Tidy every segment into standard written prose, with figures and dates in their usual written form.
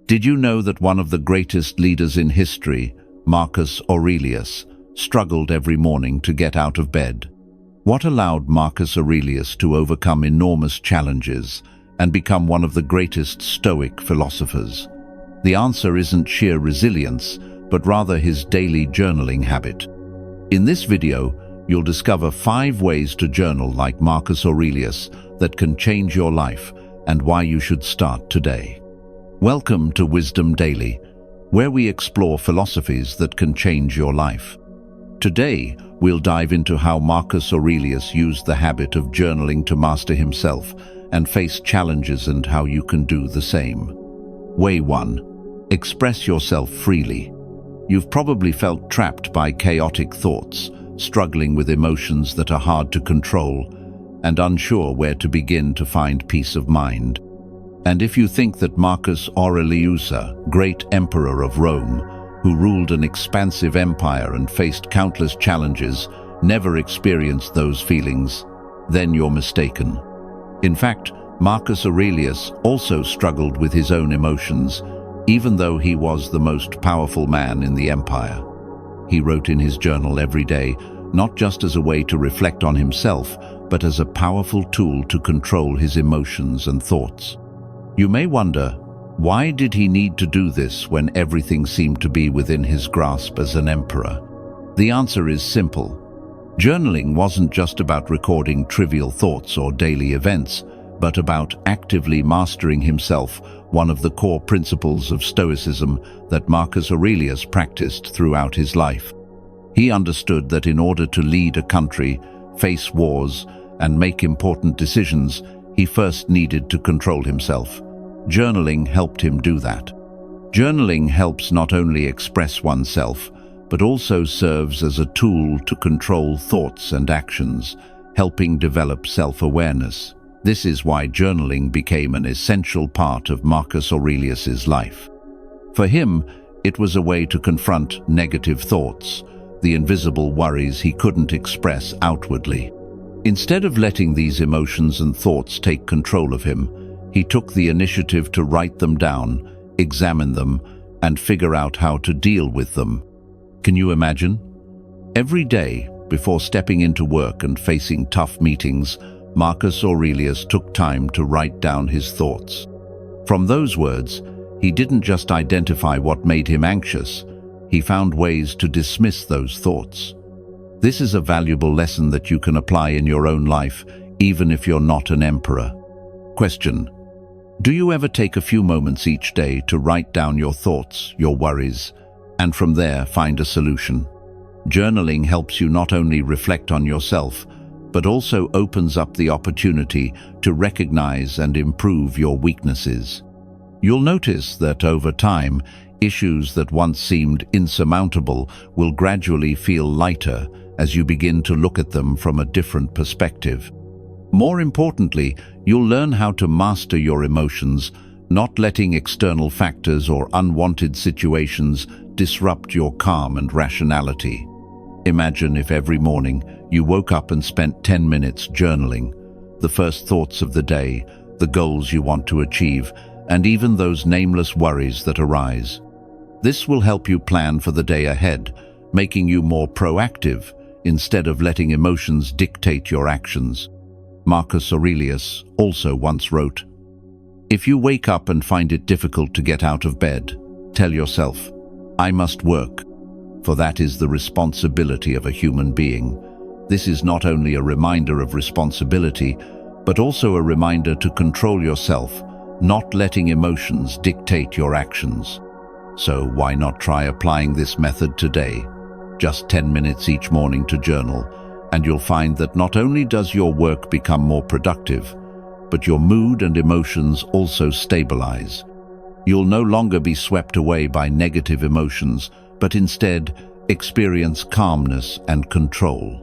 Did you know that one of the greatest leaders in history, Marcus Aurelius, struggled every morning to get out of bed? What allowed Marcus Aurelius to overcome enormous challenges and become one of the greatest Stoic philosophers? The answer isn't sheer resilience, but rather his daily journaling habit. In this video, you'll discover 5 ways to journal like Marcus Aurelius that can change your life and why you should start today. Welcome to Wisdom Daily, where we explore philosophies that can change your life. Today, we'll dive into how Marcus Aurelius used the habit of journaling to master himself and face challenges and how you can do the same. Way 1. Express yourself freely. You've probably felt trapped by chaotic thoughts, struggling with emotions that are hard to control, and unsure where to begin to find peace of mind. And if you think that Marcus Aurelius, great emperor of Rome, who ruled an expansive empire and faced countless challenges, never experienced those feelings, then you're mistaken. In fact, Marcus Aurelius also struggled with his own emotions, even though he was the most powerful man in the empire. He wrote in his journal every day, not just as a way to reflect on himself, but as a powerful tool to control his emotions and thoughts. You may wonder, why did he need to do this when everything seemed to be within his grasp as an emperor? The answer is simple. Journaling wasn't just about recording trivial thoughts or daily events, but about actively mastering himself, one of the core principles of Stoicism that Marcus Aurelius practiced throughout his life. He understood that in order to lead a country, face wars, and make important decisions, he first needed to control himself. Journaling helped him do that. Journaling helps not only express oneself, but also serves as a tool to control thoughts and actions, helping develop self-awareness. This is why journaling became an essential part of Marcus Aurelius's life. For him, it was a way to confront negative thoughts, the invisible worries he couldn't express outwardly. Instead of letting these emotions and thoughts take control of him, he took the initiative to write them down, examine them, and figure out how to deal with them. Can you imagine? Every day, before stepping into work and facing tough meetings, Marcus Aurelius took time to write down his thoughts. From those words, he didn't just identify what made him anxious, he found ways to dismiss those thoughts. This is a valuable lesson that you can apply in your own life, even if you're not an emperor. Question: do you ever take a few moments each day to write down your thoughts, your worries, and from there find a solution? Journaling helps you not only reflect on yourself, but also opens up the opportunity to recognize and improve your weaknesses. You'll notice that over time, issues that once seemed insurmountable will gradually feel lighter as you begin to look at them from a different perspective. More importantly, you'll learn how to master your emotions, not letting external factors or unwanted situations disrupt your calm and rationality. Imagine if every morning you woke up and spent 10 minutes journaling, the first thoughts of the day, the goals you want to achieve, and even those nameless worries that arise. This will help you plan for the day ahead, making you more proactive instead of letting emotions dictate your actions. Marcus Aurelius also once wrote, "If you wake up and find it difficult to get out of bed, tell yourself, 'I must work,' for that is the responsibility of a human being." This is not only a reminder of responsibility, but also a reminder to control yourself, not letting emotions dictate your actions. So why not try applying this method today? Just 10 minutes each morning to journal, and you'll find that not only does your work become more productive, but your mood and emotions also stabilize. You'll no longer be swept away by negative emotions, but instead experience calmness and control.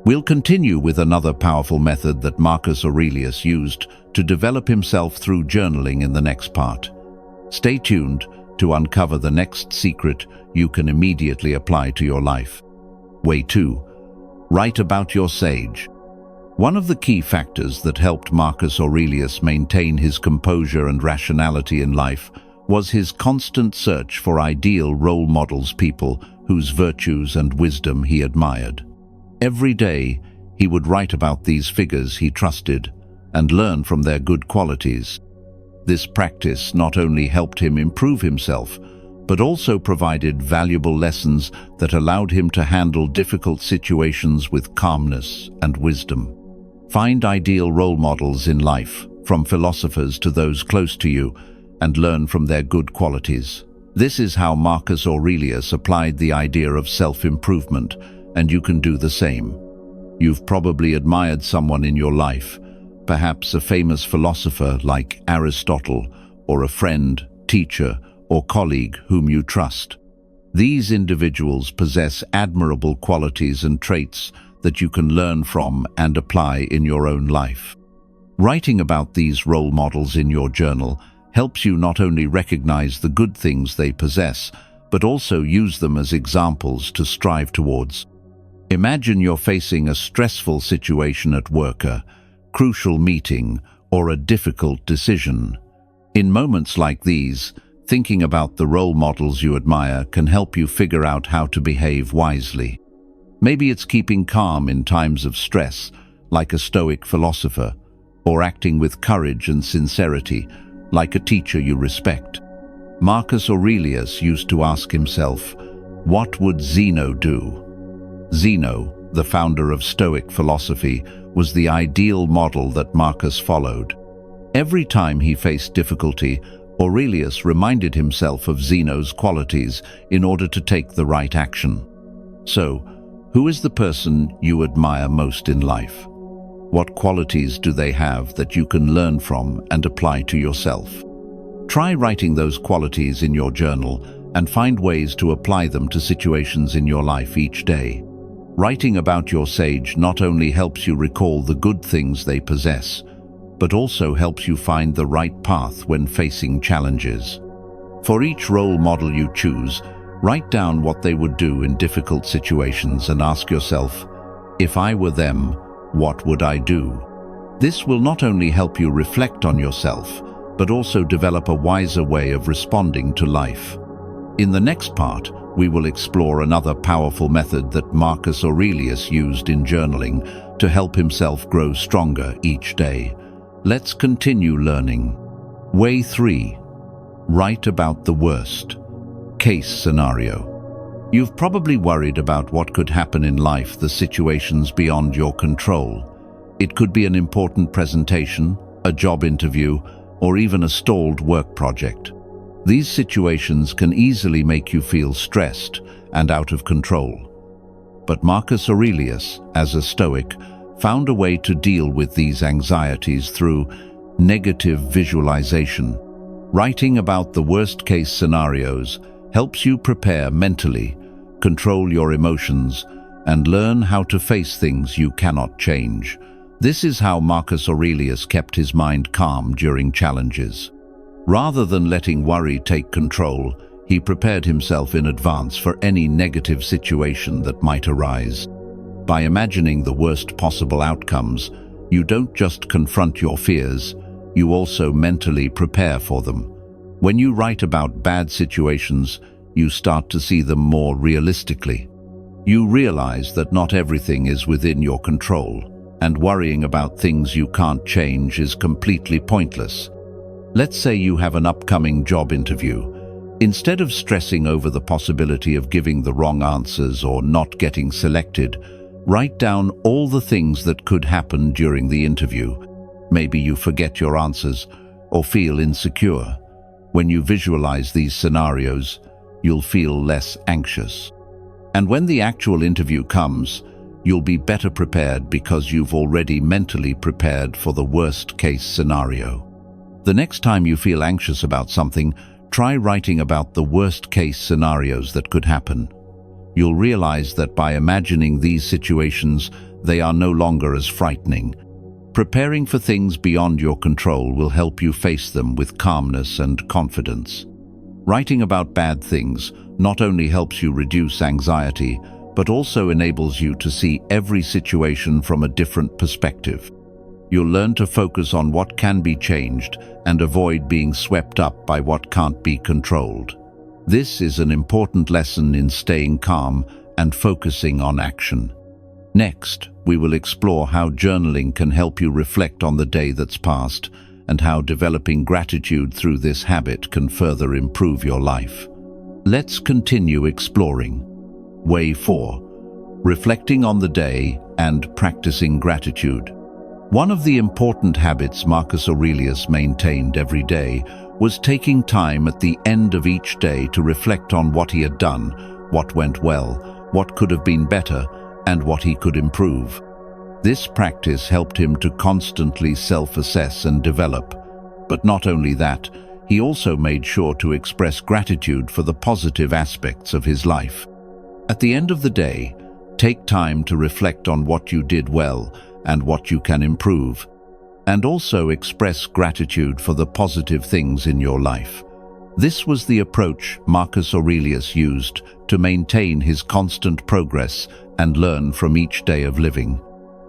We'll continue with another powerful method that Marcus Aurelius used to develop himself through journaling in the next part. Stay tuned to uncover the next secret you can immediately apply to your life. Way 2. Write about your sage. One of the key factors that helped Marcus Aurelius maintain his composure and rationality in life was his constant search for ideal role models, people whose virtues and wisdom he admired. Every day, he would write about these figures he trusted and learn from their good qualities. This practice not only helped him improve himself, but also provided valuable lessons that allowed him to handle difficult situations with calmness and wisdom. Find ideal role models in life, from philosophers to those close to you, and learn from their good qualities. This is how Marcus Aurelius applied the idea of self-improvement, and you can do the same. You've probably admired someone in your life, perhaps a famous philosopher like Aristotle, or a friend, teacher, or colleague whom you trust. These individuals possess admirable qualities and traits that you can learn from and apply in your own life. Writing about these role models in your journal helps you not only recognize the good things they possess, but also use them as examples to strive towards. Imagine you're facing a stressful situation at work, a crucial meeting, or a difficult decision. In moments like these, thinking about the role models you admire can help you figure out how to behave wisely. Maybe it's keeping calm in times of stress, like a Stoic philosopher, or acting with courage and sincerity, like a teacher you respect. Marcus Aurelius used to ask himself, what would Zeno do? Zeno, the founder of Stoic philosophy, was the ideal model that Marcus followed. Every time he faced difficulty, Aurelius reminded himself of Zeno's qualities in order to take the right action. So, who is the person you admire most in life? What qualities do they have that you can learn from and apply to yourself? Try writing those qualities in your journal and find ways to apply them to situations in your life each day. Writing about your sage not only helps you recall the good things they possess, but also helps you find the right path when facing challenges. For each role model you choose, write down what they would do in difficult situations and ask yourself, if I were them, what would I do? This will not only help you reflect on yourself, but also develop a wiser way of responding to life. In the next part, we will explore another powerful method that Marcus Aurelius used in journaling to help himself grow stronger each day. Let's continue learning. Way 3. Write about the worst case scenario. You've probably worried about what could happen in life, the situations beyond your control. It could be an important presentation, a job interview, or even a stalled work project. These situations can easily make you feel stressed and out of control. But Marcus Aurelius, as a Stoic, found a way to deal with these anxieties through negative visualization. Writing about the worst-case scenarios helps you prepare mentally, control your emotions, and learn how to face things you cannot change. This is how Marcus Aurelius kept his mind calm during challenges. Rather than letting worry take control, he prepared himself in advance for any negative situation that might arise. By imagining the worst possible outcomes, you don't just confront your fears, you also mentally prepare for them. When you write about bad situations, you start to see them more realistically. You realize that not everything is within your control, and worrying about things you can't change is completely pointless. Let's say you have an upcoming job interview. Instead of stressing over the possibility of giving the wrong answers or not getting selected, write down all the things that could happen during the interview. Maybe you forget your answers or feel insecure. When you visualize these scenarios, you'll feel less anxious. And when the actual interview comes, you'll be better prepared because you've already mentally prepared for the worst-case scenario. The next time you feel anxious about something, try writing about the worst-case scenarios that could happen. You'll realize that by imagining these situations, they are no longer as frightening. Preparing for things beyond your control will help you face them with calmness and confidence. Writing about bad things not only helps you reduce anxiety, but also enables you to see every situation from a different perspective. You'll learn to focus on what can be changed and avoid being swept up by what can't be controlled. This is an important lesson in staying calm and focusing on action. Next, we will explore how journaling can help you reflect on the day that's passed and how developing gratitude through this habit can further improve your life. Let's continue exploring. Way 4. Reflecting on the day and practicing gratitude. One of the important habits Marcus Aurelius maintained every day was taking time at the end of each day to reflect on what he had done, what went well, what could have been better, and what he could improve. This practice helped him to constantly self-assess and develop. But not only that, he also made sure to express gratitude for the positive aspects of his life. At the end of the day, take time to reflect on what you did well and what you can improve, and also express gratitude for the positive things in your life. This was the approach Marcus Aurelius used to maintain his constant progress and learn from each day of living.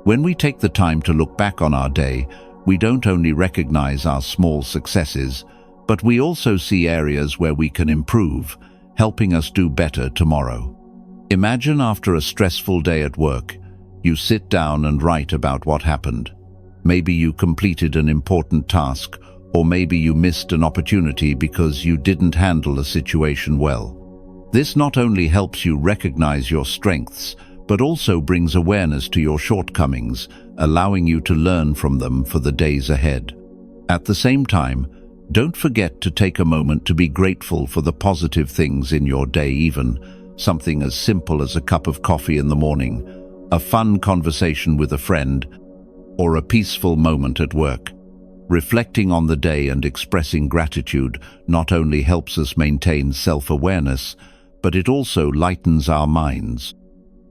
When we take the time to look back on our day, we don't only recognize our small successes, but we also see areas where we can improve, helping us do better tomorrow. Imagine after a stressful day at work, you sit down and write about what happened. Maybe you completed an important task, or maybe you missed an opportunity because you didn't handle a situation well. This not only helps you recognize your strengths, but also brings awareness to your shortcomings, allowing you to learn from them for the days ahead. At the same time, don't forget to take a moment to be grateful for the positive things in your day, even something as simple as a cup of coffee in the morning, a fun conversation with a friend, or a peaceful moment at work. Reflecting on the day and expressing gratitude not only helps us maintain self-awareness, but it also lightens our minds.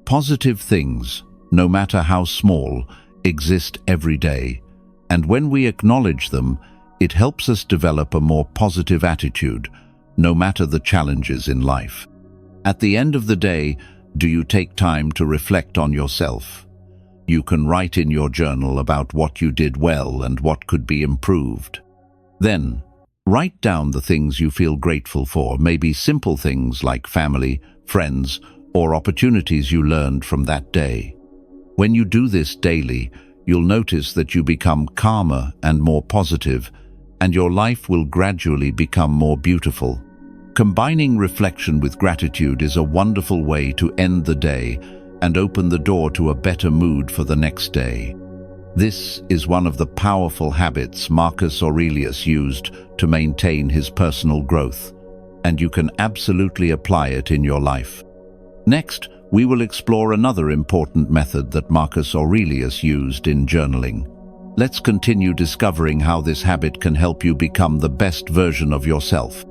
Positive things, no matter how small, exist every day, and when we acknowledge them, it helps us develop a more positive attitude, no matter the challenges in life. At the end of the day, do you take time to reflect on yourself? You can write in your journal about what you did well and what could be improved. Then, write down the things you feel grateful for, maybe simple things like family, friends, or opportunities you learned from that day. When you do this daily, you'll notice that you become calmer and more positive, and your life will gradually become more beautiful. Combining reflection with gratitude is a wonderful way to end the day and open the door to a better mood for the next day. This is one of the powerful habits Marcus Aurelius used to maintain his personal growth, and you can absolutely apply it in your life. Next, we will explore another important method that Marcus Aurelius used in journaling. Let's continue discovering how this habit can help you become the best version of yourself.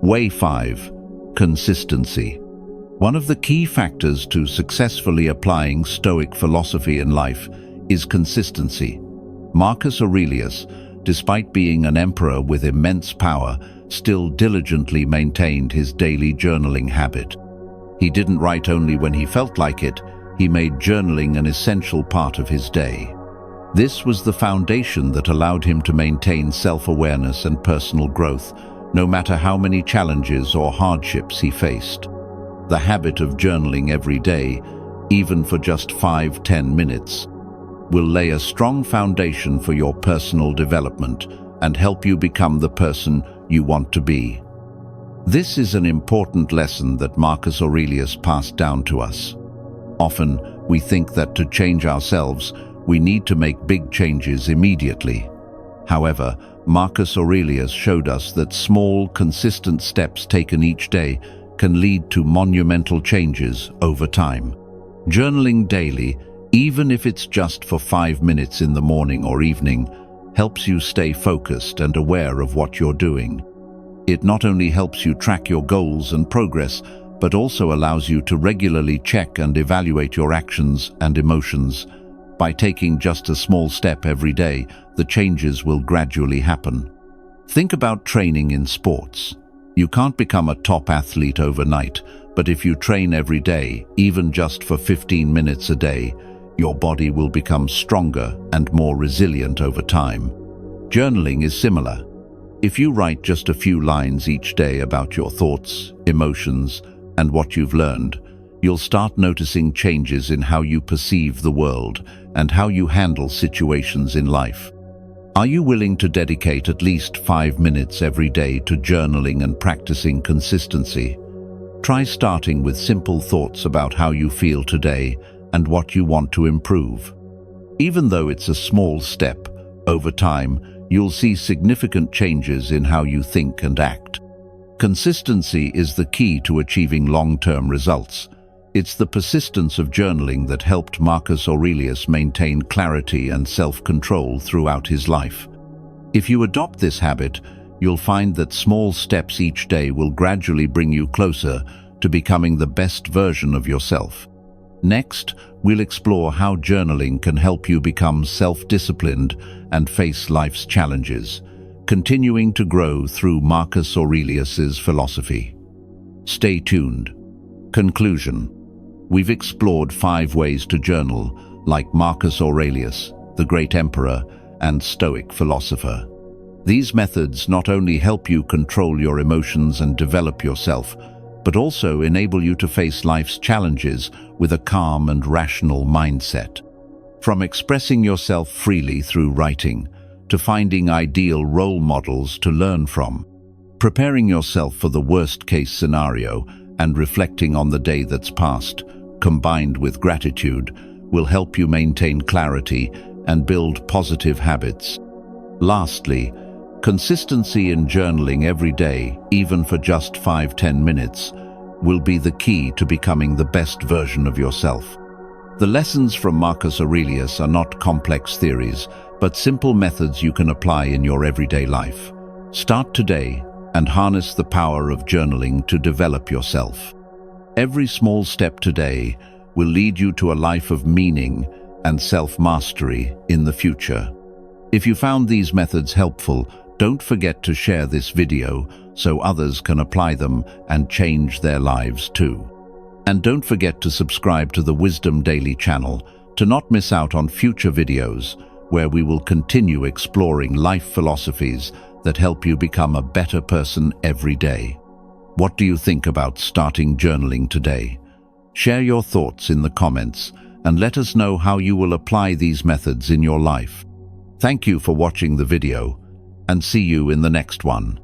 Way 5. Consistency. One of the key factors to successfully applying Stoic philosophy in life is consistency. Marcus Aurelius, despite being an emperor with immense power, still diligently maintained his daily journaling habit. He didn't write only when he felt like it, he made journaling an essential part of his day. This was the foundation that allowed him to maintain self-awareness and personal growth, no matter how many challenges or hardships he faced. The habit of journaling every day, even for just 5-10 minutes, will lay a strong foundation for your personal development and help you become the person you want to be. This is an important lesson that Marcus Aurelius passed down to us. Often, we think that to change ourselves, we need to make big changes immediately. However, Marcus Aurelius showed us that small, consistent steps taken each day can lead to monumental changes over time. Journaling daily, even if it's just for 5 minutes in the morning or evening, helps you stay focused and aware of what you're doing. It not only helps you track your goals and progress, but also allows you to regularly check and evaluate your actions and emotions. By taking just a small step every day, the changes will gradually happen. Think about training in sports. You can't become a top athlete overnight, but if you train every day, even just for 15 minutes a day, Your body will become stronger and more resilient over time. Journaling is similar. If you write just a few lines each day about your thoughts, emotions, and what you've learned, you'll start noticing changes in how you perceive the world and how you handle situations in life. Are you willing to dedicate at least 5 minutes every day to journaling and practicing consistency? Try starting with simple thoughts about how you feel today and what you want to improve. Even though it's a small step, over time, you'll see significant changes in how you think and act. Consistency is the key to achieving long-term results. It's the persistence of journaling that helped Marcus Aurelius maintain clarity and self-control throughout his life. If you adopt this habit, you'll find that small steps each day will gradually bring you closer to becoming the best version of yourself. Next, we'll explore how journaling can help you become self-disciplined and face life's challenges, continuing to grow through Marcus Aurelius's philosophy. Stay tuned. Conclusion. We've explored 5 ways to journal, like Marcus Aurelius, the great emperor and Stoic philosopher. These methods not only help you control your emotions and develop yourself, but also enable you to face life's challenges with a calm and rational mindset. From expressing yourself freely through writing, to finding ideal role models to learn from, preparing yourself for the worst-case scenario and reflecting on the day that's passed, combined with gratitude, will help you maintain clarity and build positive habits. Lastly, consistency in journaling every day, even for just 5–10 minutes, will be the key to becoming the best version of yourself. The lessons from Marcus Aurelius are not complex theories, but simple methods you can apply in your everyday life. Start today and harness the power of journaling to develop yourself. Every small step today will lead you to a life of meaning and self-mastery in the future. If you found these methods helpful, don't forget to share this video so others can apply them and change their lives too. And don't forget to subscribe to the Wisdom Daily channel to not miss out on future videos where we will continue exploring life philosophies that help you become a better person every day. What do you think about starting journaling today? Share your thoughts in the comments and let us know how you will apply these methods in your life. Thank you for watching the video, and see you in the next one.